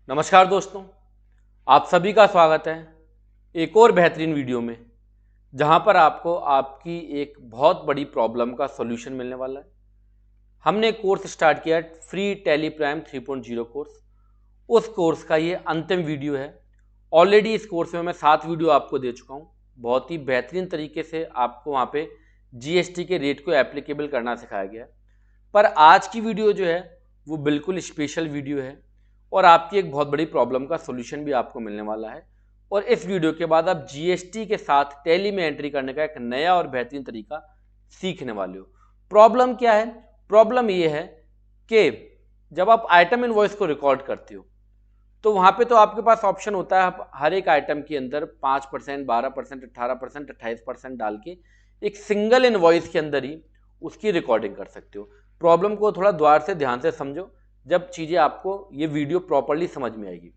नमस्कार दोस्तों, आप सभी का स्वागत है एक और बेहतरीन वीडियो में, जहां पर आपको आपकी एक बहुत बड़ी प्रॉब्लम का सॉल्यूशन मिलने वाला है। हमने एक कोर्स स्टार्ट किया है, फ्री टैली प्राइम 3.0 कोर्स। उस कोर्स का ये अंतिम वीडियो है। ऑलरेडी इस कोर्स में मैं 7 वीडियो आपको दे चुका हूँ। बहुत ही बेहतरीन तरीके से आपको वहाँ पे जीएसटी के रेट को एप्लीकेबल करना सिखाया गया है। पर आज की वीडियो जो है वो बिल्कुल स्पेशल वीडियो है और आपकी एक बहुत बड़ी प्रॉब्लम का सॉल्यूशन भी आपको मिलने वाला है। और इस वीडियो के बाद आप जीएसटी के साथ टैली में एंट्री करने का एक नया और बेहतरीन तरीका सीखने वाले हो। प्रॉब्लम क्या है? प्रॉब्लम ये है कि जब आप आइटम इनवॉइस को रिकॉर्ड करते हो तो वहां पे तो आपके पास ऑप्शन होता है, आप हर एक आइटम के अंदर 5%, 12%, 18%, 28% डाल के एक सिंगल इनवॉइस के अंदर ही उसकी रिकॉर्डिंग कर सकते हो। प्रॉब्लम को थोड़ा द्वार से ध्यान से समझो, जब चीजें आपको ये वीडियो प्रॉपर्ली समझ में आएगी।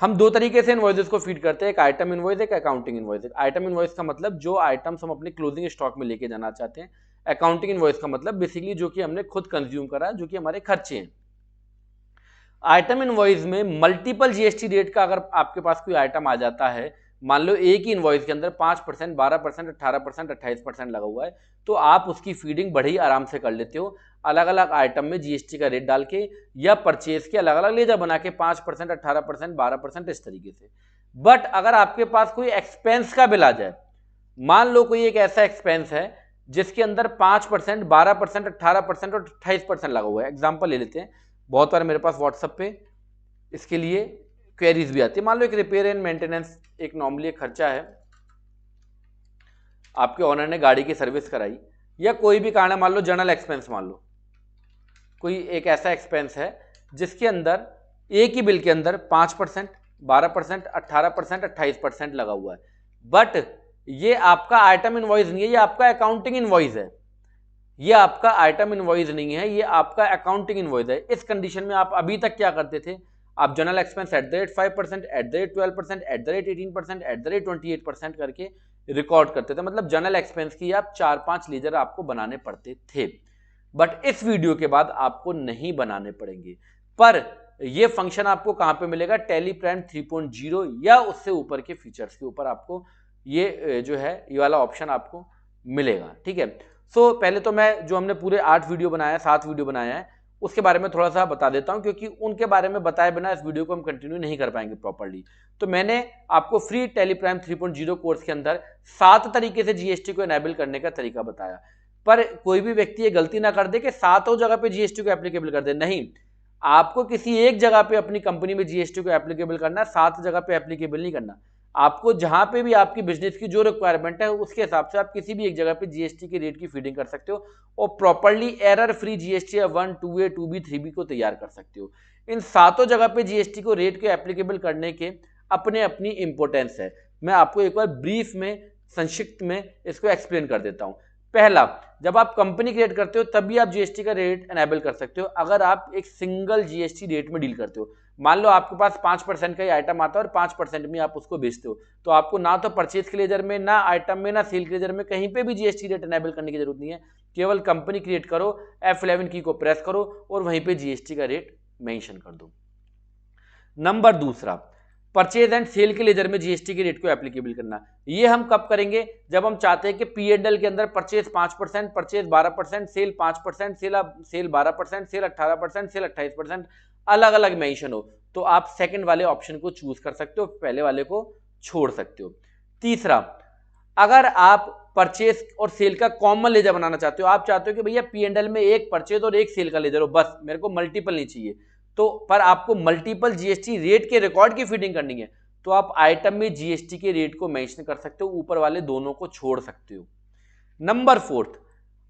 हम दो तरीके से इनवॉइसेस को फीड करते हैं, एक आइटम इनवॉइस, एक अकाउंटिंग इनवॉइस। आइटम इनवॉइस का मतलब जो आइटम्स हम अपने क्लोजिंग स्टॉक में लेके जाना चाहते हैं। अकाउंटिंग इनवॉइस का मतलब बेसिकली जो कि हमने खुद कंज्यूम करा, जो कि हमारे खर्चे हैं। आइटम इनवॉइस में मल्टीपल जीएसटी रेट का अगर आपके पास कोई आइटम आ जाता है, मान लो एक ही इनवॉइस के अंदर 5%, 12%, 18%, 28% लगा हुआ है, तो आप उसकी फीडिंग बड़े ही आराम से कर लेते हो, अलग अलग आइटम में जीएसटी का रेट डाल के या परचेज के अलग अलग लेजर बना के 5%, 18%, 12% इस तरीके से। बट अगर आपके पास कोई एक्सपेंस का बिल आ जाए, मान लो कोई एक ऐसा एक्सपेंस है जिसके अंदर 5%, 12%, 18% और 28% लगा हुआ है। एग्जाम्पल ले लेते हैं, बहुत बार मेरे पास व्हाट्सएप पे इसके लिए क्वेरीज भी आती है। मान लो एक रिपेयर एंड मेंटेनेंस एक नॉर्मली एक खर्चा है, आपके ओनर ने गाड़ी की सर्विस कराई या कोई भी कारण है, मान लो जनरल एक्सपेंस, मान लो कोई एक ऐसा एक्सपेंस है जिसके अंदर एक ही बिल के अंदर 5%, 12%, 18%, 28% लगा हुआ है। बट ये आपका आइटम इनवॉइस नहीं है, ये आपका अकाउंटिंग इनवॉइस है। ये आपका आइटम इनवॉइस नहीं है, ये आपका अकाउंटिंग इनवॉइस है। इस कंडीशन में आप अभी तक क्या करते थे? आप जनरल एक्सपेंस @5%, @12%, @18%, @28% करके रिकॉर्ड करते थे। मतलब जनरल एक्सपेंस की आप 4-5 लेजर आपको बनाने पड़ते थे। बट इस वीडियो के बाद आपको नहीं बनाने पड़ेंगे। पर यह फंक्शन आपको कहां पे मिलेगा? टैली प्राइम 3.0 या उससे ऊपर के फीचर्स के ऊपर आपको ये जो है ये वाला ऑप्शन आपको मिलेगा। ठीक है। सो पहले तो मैं जो हमने पूरे 8 वीडियो बनाया, 7 वीडियो बनाया है, उसके बारे में थोड़ा सा बता देता हूं, क्योंकि उनके बारे में बताए बिना इस वीडियो को हम कंटिन्यू नहीं कर पाएंगे प्रॉपर्ली। तो मैंने आपको फ्री टैली प्राइम 3.0 कोर्स के अंदर 7 तरीके से जीएसटी को एनेबल करने का तरीका बताया। पर कोई भी व्यक्ति ये गलती ना कर दे कि सातों जगह पे जीएसटी को एप्लीकेबल कर दे। नहीं, आपको किसी एक जगह पे अपनी कंपनी में जीएसटी को एप्लीकेबल करना है, 7 जगह पे एप्लीकेबल नहीं करना। आपको जहां पे भी आपकी बिजनेस की जो रिक्वायरमेंट है उसके हिसाब से आप किसी भी एक जगह पे जीएसटी के रेट की फीडिंग कर सकते हो और properly error free GST 1, 2A, 2B, 3B को तैयार कर सकते हो। इन सातों जगह पे जीएसटी को रेट को एप्लीकेबल करने के अपने अपनी इंपोर्टेंस है। मैं आपको एक बार ब्रीफ में, संक्षिप्त में इसको एक्सप्लेन कर देता हूं। पहला, जब आप कंपनी क्रिएट करते हो तभी आप जीएसटी का रेट एनेबल कर सकते हो अगर आप एक सिंगल जीएसटी रेट में डील करते हो। मान लो आपके पास 5% का ही आइटम आता है और 5% में आप उसको बेचते हो, तो आपको ना तो परचेज के लेजर में, ना आइटम में, ना सेल के लेजर में कहीं पे भी जीएसटी रेट एनेबल करने की जरूरत नहीं है। केवल कंपनी क्रिएट करो, F11 की को प्रेस करो और वहीं पे जीएसटी का रेट मेंशन कर दो। नंबर दूसरा, परचेज एंड सेल के लेजर में जीएसटी के रेट को एप्लीकेबल करना। ये हम कब करेंगे? जब हम चाहते हैं कि P&L के अंदर purchase 5%, purchase 12%, sale 5%, sale 12%, sale 18%, sale 28% अलग अलग मेंशन हो, तो आप सेकंड वाले ऑप्शन को चूज कर सकते हो, पहले वाले को छोड़ सकते हो। तीसरा, अगर आप परचेज और सेल का कॉमन लेजर बनाना चाहते हो, आप चाहते हो कि भैया P&L में एक परचेज और एक सेल का लेजर हो, बस मेरे को मल्टीपल नहीं चाहिए, तो पर आपको मल्टीपल जीएसटी रेट के रिकॉर्ड की फीडिंग करनी है, तो आप आइटम में जीएसटी के रेट को मेंशन कर सकते हो, ऊपर वाले दोनों को छोड़ सकते हो। Number fourth,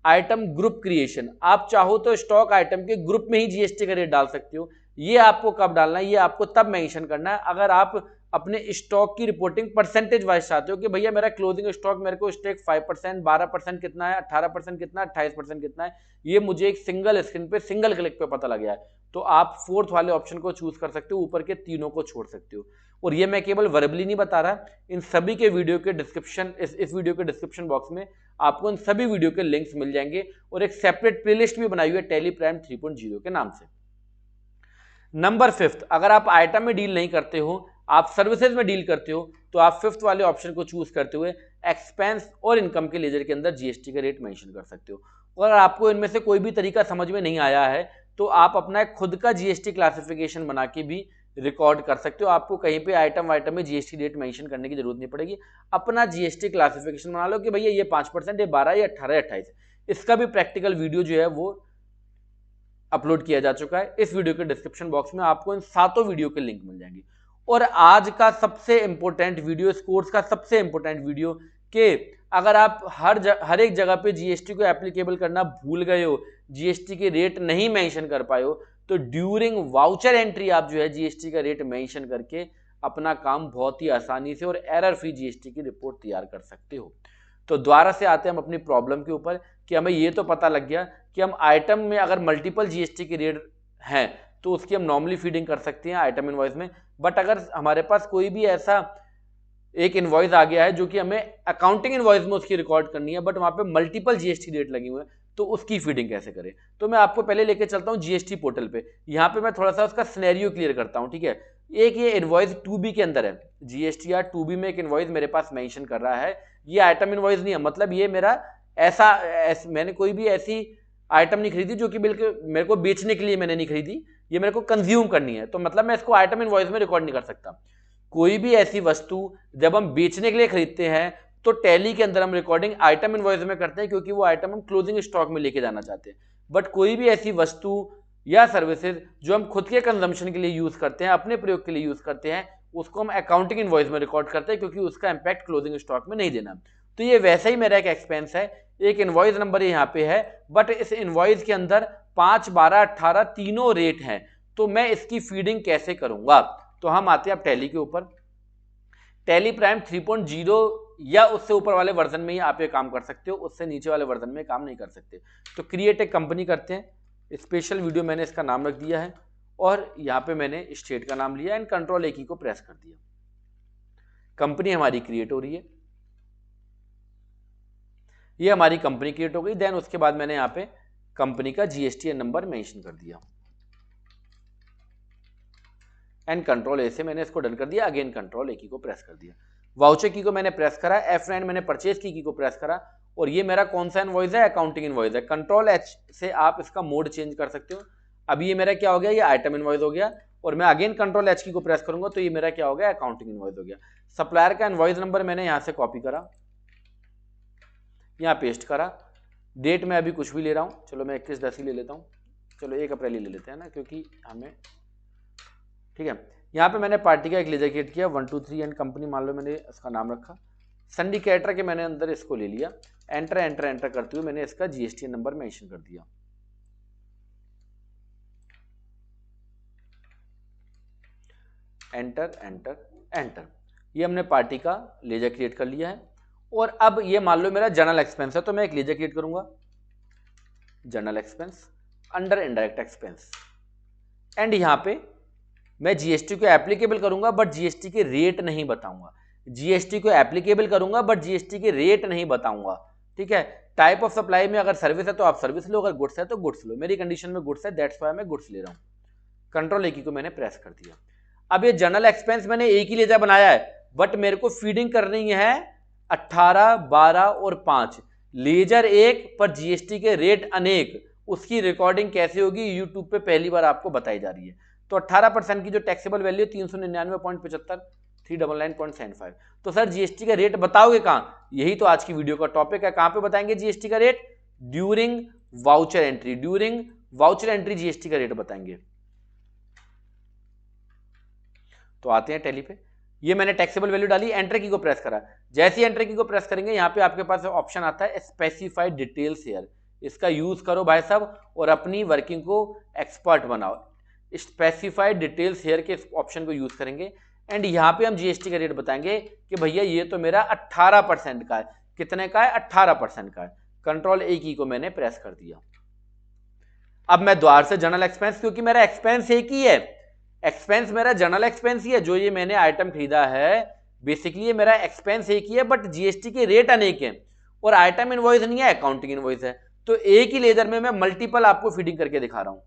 item group creation. आप चाहो तो स्टॉक आइटम के ग्रुप में ही जीएसटी का रेट डाल सकते हो। ये आपको कब डालना है? ये आपको तब मेंशन करना है अगर आप अपने स्टॉक की रिपोर्टिंग परसेंटेज वाइज चाहते हो कि भैया मेरा क्लोजिंग स्टॉक, मेरे को स्टेक 5%, 12% कितना है, 18% कितना है, 28% कितना है, ये मुझे एक सिंगल स्क्रीन पे, सिंगल क्लिक पे पता लग गया है, तो आप फोर्थ वाले ऑप्शन को चूज कर सकते हो, ऊपर के तीनों को छोड़ सकते हो। और ये मैं केवल वर्बली नहीं बता रहा, इन सभी के वीडियो के डिस्क्रिप्शन, इस वीडियो के डिस्क्रिप्शन बॉक्स में आपको इन सभी वीडियो के लिंक्स मिल जाएंगे और एक सेपरेट प्लेलिस्ट भी बनाई हुई है टैली प्राइम 3.0 के नाम से। नंबर 5, अगर आप आइटम में डील नहीं करते हो, आप सर्विसेज में डील करते हो, तो आप 5th वाले ऑप्शन को चूज करते हुए एक्सपेंस और इनकम के लेजर के अंदर जीएसटी का रेट मेंशन कर सकते हो। अगर आपको इनमें से कोई भी तरीका समझ में नहीं आया है तो आप अपना एक खुद का जीएसटी क्लासिफिकेशन बना के भी रिकॉर्ड कर सकते हो। आपको कहीं पे आइटम वाइटम में जीएसटी रेट मेंशन करने की जरूरत नहीं पड़ेगी। अपना जीएसटी क्लासिफिकेशन बना लो कि भैया ये 5%, ये 12, ये 18, 28। इसका भी प्रैक्टिकल वीडियो जो है वो अपलोड किया जा चुका है। इस वीडियो के डिस्क्रिप्शन बॉक्स में आपको इन 7 वीडियो के लिंक मिल जाएंगे। और आज का सबसे इंपॉर्टेंट वीडियो, इस कोर्स का सबसे इंपॉर्टेंट वीडियो, कि अगर आप हर एक जगह पे जीएसटी को एप्लीकेबल करना भूल गए हो, जीएसटी के रेट नहीं मेंशन कर पाए हो, तो ड्यूरिंग वाउचर एंट्री आप जो है जीएसटी का रेट मेंशन करके अपना काम बहुत ही आसानी से और एरर फ्री जीएसटी की रिपोर्ट तैयार कर सकते हो। तो दोबारा से आते हैं हम अपनी प्रॉब्लम के ऊपर कि हमें ये तो पता लग गया कि हम आइटम में अगर मल्टीपल जीएसटी के रेट हैं तो उसकी हम नॉर्मली फीडिंग कर सकते हैं आइटम इनवॉइस में। बट अगर हमारे पास कोई भी ऐसा एक इनवॉइस आ गया है जो कि हमें अकाउंटिंग इनवॉइस में उसकी रिकॉर्ड करनी है, बट वहां पे मल्टीपल जीएसटी रेट लगे हुए हैं, तो उसकी फीडिंग कैसे करें। तो मैं आपको पहले लेके चलता हूं जीएसटी पोर्टल पे। यहाँ पे मैं थोड़ा सा उसका सिनेरियो क्लियर करता हूं, ठीक है। एक ये इनवॉइस 2B के अंदर है, जीएसटीआर 2B में एक इनवॉइस मेरे पास मेंशन कर रहा है। ये आइटम इनवॉइस नहीं है, मतलब ये मेरा मैंने कोई भी ऐसी आइटम नहीं खरीदी जो कि बिल्कुल मेरे को बेचने के लिए मैंने नहीं खरीदी, ये मेरे को कंज्यूम करनी है, तो मतलब मैं इसको आइटम इनवॉइस में रिकॉर्ड नहीं कर सकता। कोई भी ऐसी वस्तु जब हम बेचने के लिए खरीदते हैं तो टैली के अंदर हम रिकॉर्डिंग आइटम इनवॉइस में करते हैं, क्योंकि वो आइटम हम क्लोजिंग स्टॉक में लेके जाना चाहते हैं। बट कोई भी ऐसी वस्तु या सर्विसेज जो हम खुद के कंजम्पशन के लिए यूज करते हैं, अपने प्रयोग के लिए यूज करते हैं, उसको हम अकाउंटिंग इनवॉइस में रिकॉर्ड करते हैं, क्योंकि उसका इंपैक्ट क्लोजिंग स्टॉक में नहीं देना। तो ये वैसा ही मेरा एक एक्सपेंस है, एक इनवॉइस नंबर यहाँ पे है, बट इस इनवॉइस के अंदर 5, 12, 18 तीनों रेट हैं। तो मैं इसकी फीडिंग कैसे करूंगा। तो हम आते हैं अब टैली के ऊपर। टैली प्राइम 3.0 या उससे ऊपर वाले वर्जन में ही आप ये काम कर सकते हो, उससे नीचे वाले वर्जन में काम नहीं कर सकते। तो क्रिएट एक कंपनी करते हैं, स्पेशल वीडियो मैंने इसका नाम रख दिया है और यहाँ पे मैंने स्टेट का नाम लिया एंड कंट्रोल A की को प्रेस कर दिया। कंपनी हमारी क्रिएट हो रही है, ये हमारी कंपनी क्रिएट हो गई। देन उसके बाद मैंने यहाँ पे कंपनी का जीएसटीएन नंबर मेंशन कर दिया एंड कंट्रोल A से मैंने इसको डन कर दिया। अगेन कंट्रोल A की को प्रेस कर दिया। वाउचर की को मैंने प्रेस करा, F9 मैंने परचेज की को प्रेस करा, और ये मेरा कौन सा इनवॉइस है, अकाउंटिंग इनवॉइस है। कंट्रोल H से आप इसका मोड चेंज कर सकते हो। अभी ये मेरा क्या हो गया, ये आइटम इनवॉइस हो गया, और मैं अगेन कंट्रोल H की को प्रेस करूंगा तो ये मेरा क्या हो गया, अकाउंटिंग इनवॉइस हो गया। सप्लायर का इनवॉइस नंबर मैंने यहाँ से कॉपी करा, यहाँ पेस्ट करा। डेट में अभी कुछ भी ले रहा हूँ, चलो मैं 21/10 ही ले लेता हूँ, चलो 1 अप्रैल ही ले लेते हैं ना, क्योंकि हमें ठीक है। यहाँ पे मैंने पार्टी का एक लेजर क्रिएट किया, 1 2 3 एंड कंपनी मान लो मैंने इसका नाम रखा। सिंडिकेटर के मैंने अंदर इसको ले लिया, एंटर एंटर एंटर करते हुए मैंने इसका जीएसटी नंबर मेंशन कर दिया। एंटर एंटर एंटर, ये हमने पार्टी का लेजर क्रिएट कर लिया है। और अब ये मान लो मेरा जनरल एक्सपेंस है, तो मैं एक लेजर क्रिएट करूंगा, general expense under indirect expense, and यहाँ पे मैं जीएसटी को एप्लीकेबल करूंगा बट जीएसटी के रेट नहीं बताऊंगा। जीएसटी को एप्लीकेबल करूंगा बट जीएसटी के रेट नहीं बताऊंगा, ठीक है। टाइप ऑफ सप्लाई में अगर सर्विस है तो आप सर्विस लो, अगर गुड्स है तो गुड्स लो। मेरी कंडीशन में गुड्स है, दैट्स व्हाई मैं गुड्स ले रहा हूं। कंट्रोल A की को मैंने प्रेस कर दिया। अब ये जनरल एक्सपेंस मैंने एक ही लेजर बनाया है, बट मेरे को फीडिंग करनी है 18, 12 और 5। लेजर एक पर जीएसटी के रेट अनेक, उसकी रिकॉर्डिंग कैसे होगी यूट्यूब पे पहली बार आपको बताई जा रही है। तो 18% की जो टैक्सेबल वैल्यू 399.75, 399.75। तो सर जीएसटी का रेट बताओगे कहां, यही तो आज की वीडियो का टॉपिक है। कहां पे बताएंगे जीएसटी का rate, during voucher entry. During voucher entry GST का रेट बताएंगे। तो आते हैं टैली पे, ये मैंने टैक्सेबल वैल्यू डाली, एंटर की को प्रेस करा। जैसे ही एंटर की को प्रेस करेंगे यहाँ पे आपके पास ऑप्शन आता है स्पेसिफाइड डिटेल्स हियर। इसका यूज करो भाई साहब और अपनी वर्किंग को एक्सपर्ट बनाओ। स्पेसिफाइड डिटेल्स हियर के ऑप्शन को यूज करेंगे एंड यहाँ पे हम जीएसटी का रेट बताएंगे कि भैया ये तो मेरा 18% का है। कितने का है, 18% का है। कंट्रोल A की को मैंने प्रेस कर दिया। अब मैं द्वार से जनरल एक्सपेंस, क्योंकि मेरा एक्सपेंस एक ही है, एक्सपेंस मेरा जनरल एक्सपेंस ही है, जो ये मैंने आइटम खरीदा है बेसिकली ये मेरा एक्सपेंस एक ही है, बट जीएसटी के रेट अनेक हैं और आइटम इनवॉइस नहीं है, अकाउंटिंग इनवॉइस है। तो एक ही लेजर में मैं मल्टीपल आपको फीडिंग करके दिखा रहा हूं।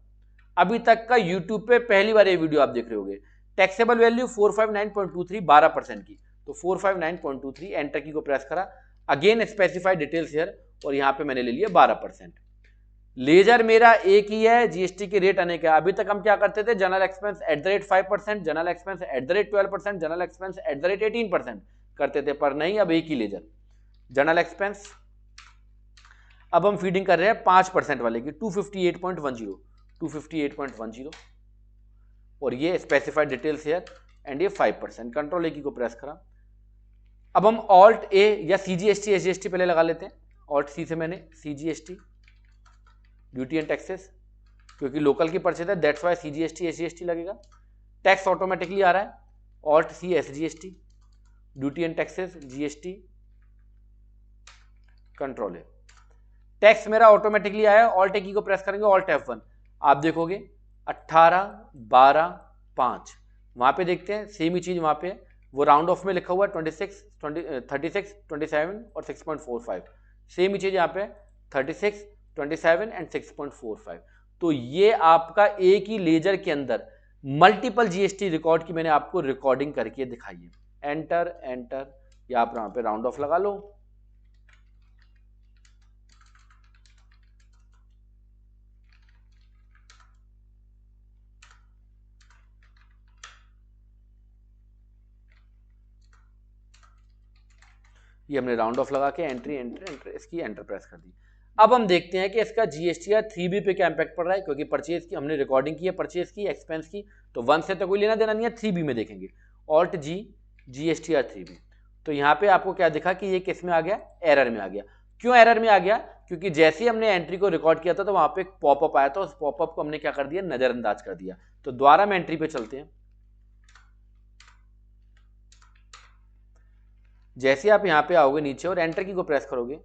अभी तक का यूट्यूब पे पहली बार ये वीडियो आप देख रहे होगे। टैक्सेबल वैल्यू 459.23 12% की, तो 459.23 एंटर की को प्रेस करा, अगेन स्पेसिफाइड डिटेल्स हियर, और यहां पे मैंने ले लिया 12%। लेजर मेरा एक ही है, जीएसटी के रेट अनेक है। अभी तक हम क्या करते थे, general expense at the rate 5%, general expense at the rate 12%, general expense at the rate 18% करते थे, पर नहीं, अब एक ही लेजर जनरल एक्सपेंस। अब हम फीडिंग कर रहे हैं 5% वाले की 258.10, और ये स्पेसिफाइड डिटेल्स हियर एंड ये 5%। कंट्रोल ए की को प्रेस करा। अब हम ऑल्ट ए या सीजीएसटी एसजीएसटी पहले लगा लेते हैं। ऑल्ट सी से मैंने सीजीएसटी ड्यूटी एंड टैक्सेस, क्योंकि लोकल की परचेज है, दैट्स वाई सीजीएसटी एसजीएसटी लगेगा। टैक्स ऑटोमेटिकली आ रहा है, alt C SGST duty and taxes GST, control है। टैक्स मेरा ऑटोमेटिकली आया, ऑल्ट ए की को प्रेस करेंगे, ऑल्ट F1, आप देखोगे 18 12 5, वहां पे देखते हैं सेम ही चीज वहां पे, वो राउंड ऑफ में लिखा हुआ है 26 36 27 और 6.45, सेम ही चीज यहाँ पे 36 27 एंड 6.45। तो ये आपका एक ही लेजर के अंदर मल्टीपल जीएसटी रिकॉर्ड की मैंने आपको रिकॉर्डिंग करके दिखाई है। एंटर एंटर, या आप यहां पे राउंड ऑफ लगा लो। ये हमने राउंड ऑफ लगा के एंट्री एंटर एंटर इसकी एंटर प्रेस कर दी। अब हम देखते हैं कि इसका जीएसटीआर 3B पे क्या इंपैक्ट पड़ रहा है, क्योंकि परचेज की हमने रिकॉर्डिंग की है, परचेज की एक्सपेंस की, तो 1 से तो कोई लेना देना नहीं है, 3B में देखेंगे। ऑल्ट जी जीएसटीआर 3B, तो यहाँ पे आपको क्या दिखा कि ये किस में आ गया, एरर में आ गया। क्यों एरर में आ गया, क्योंकि जैसे ही हमने एंट्री को रिकॉर्ड किया था तो वहां पे एक पॉपअप आया था, उस पॉपअप को हमने क्या कर दिया, नजरअंदाज कर दिया। तो दोबारा हम एंट्री पे चलते हैं। जैसे आप यहाँ पे आओगे नीचे और एंटर की को प्रेस करोगे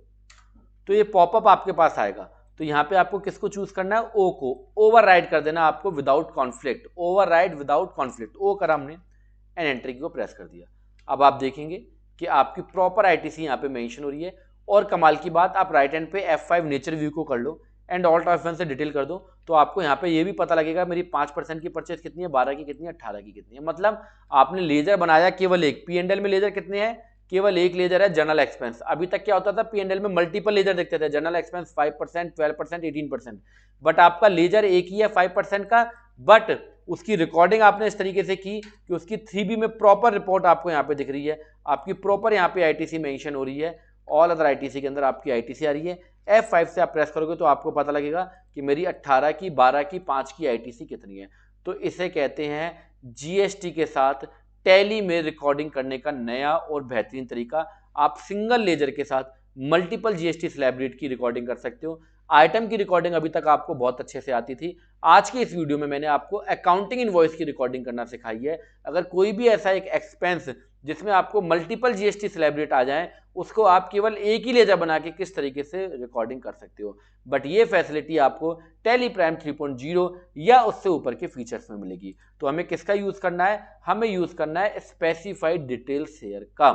तो ये पॉपअप आपके पास आएगा। तो यहाँ पे आपको किसको चूज करना है, ओ को ओवरराइड कर देना आपको without conflict, override without conflict, ओ करा हमने एंड एंटर की को प्रेस कर दिया। अब आप देखेंगे कि आपकी प्रॉपर आईटीसी यहाँ पे मेंशन हो रही है। और कमाल की बात, आप राइट हैंड पे F5 नेचर व्यू को कर लो एंड ऑल्ट F1 से डिटेल कर दो, तो आपको यहाँ पे ये भी पता लगेगा मेरी 5% की परचेज कितनी है, 12 की कितनी है, 18 की कितनी है। मतलब आपने लेजर बनाया केवल एक, P&L में लेजर कितने हैं, केवल एक लेजर है जनरल एक्सपेंस। अभी तक क्या होता था, P&L में मल्टीपल लेजर देखते थे, जनरल एक्सपेंस 5%, 12%, 18%, बट आपका लेजर एक ही है 5% का, बट उसकी रिकॉर्डिंग आपने इस तरीके से की कि उसकी 3B में प्रॉपर रिपोर्ट आपको यहाँ पे दिख रही है, आपकी प्रॉपर यहाँ पे आईटीसी मेंशन हो रही है, ऑल अदर आईटीसी के अंदर आपकी आईटीसी आ रही है। F5 से आप प्रेस करोगे तो आपको पता लगेगा कि मेरी 18 की, 12 की, 5 की आईटीसी कितनी है। तो इसे कहते हैं जीएसटी के साथ टैली में रिकॉर्डिंग करने का नया और बेहतरीन तरीका। आप सिंगल लेजर के साथ मल्टीपल जीएसटी स्लैब रेट की रिकॉर्डिंग कर सकते हो। आइटम की रिकॉर्डिंग अभी तक आपको बहुत अच्छे से आती थी, आज की इस वीडियो में मैंने आपको अकाउंटिंग इनवॉइस की रिकॉर्डिंग करना सिखाई है। अगर कोई भी ऐसा एक एक्सपेंस जिसमें आपको मल्टीपल जीएसटी स्लैब रेट आ जाए, उसको आप केवल एक ही लेजर बना के किस तरीके से रिकॉर्डिंग कर सकते हो। बट ये फैसिलिटी आपको टैली प्राइम 3.0 या उससे ऊपर के फीचर्स में मिलेगी। तो हमें किसका यूज करना है, हमें यूज करना है स्पेसिफाइड डिटेल शेयर का।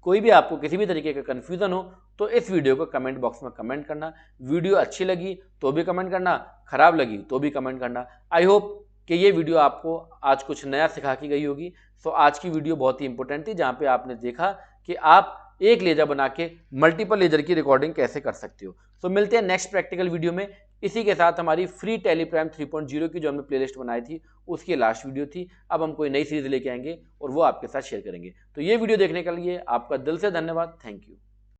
कोई भी आपको किसी भी तरीके का कंफ्यूजन हो तो इस वीडियो को कमेंट बॉक्स में कमेंट करना। वीडियो अच्छी लगी तो भी कमेंट करना, खराब लगी तो भी कमेंट करना। आई होप कि ये वीडियो आपको आज कुछ नया सिखा के गई होगी। सो आज की वीडियो बहुत ही इंपॉर्टेंट थी, जहां पे आपने देखा कि आप एक लेजर बना के मल्टीपल लेजर की रिकॉर्डिंग कैसे कर सकते हो। सो मिलते हैं नेक्स्ट प्रैक्टिकल वीडियो में। इसी के साथ हमारी फ्री टैली प्राइम 3.0 की जो हमने प्लेलिस्ट बनाई थी उसकी लास्ट वीडियो थी। अब हम कोई नई सीरीज लेके आएंगे और वो आपके साथ शेयर करेंगे। तो ये वीडियो देखने के लिए आपका दिल से धन्यवाद। Thank you.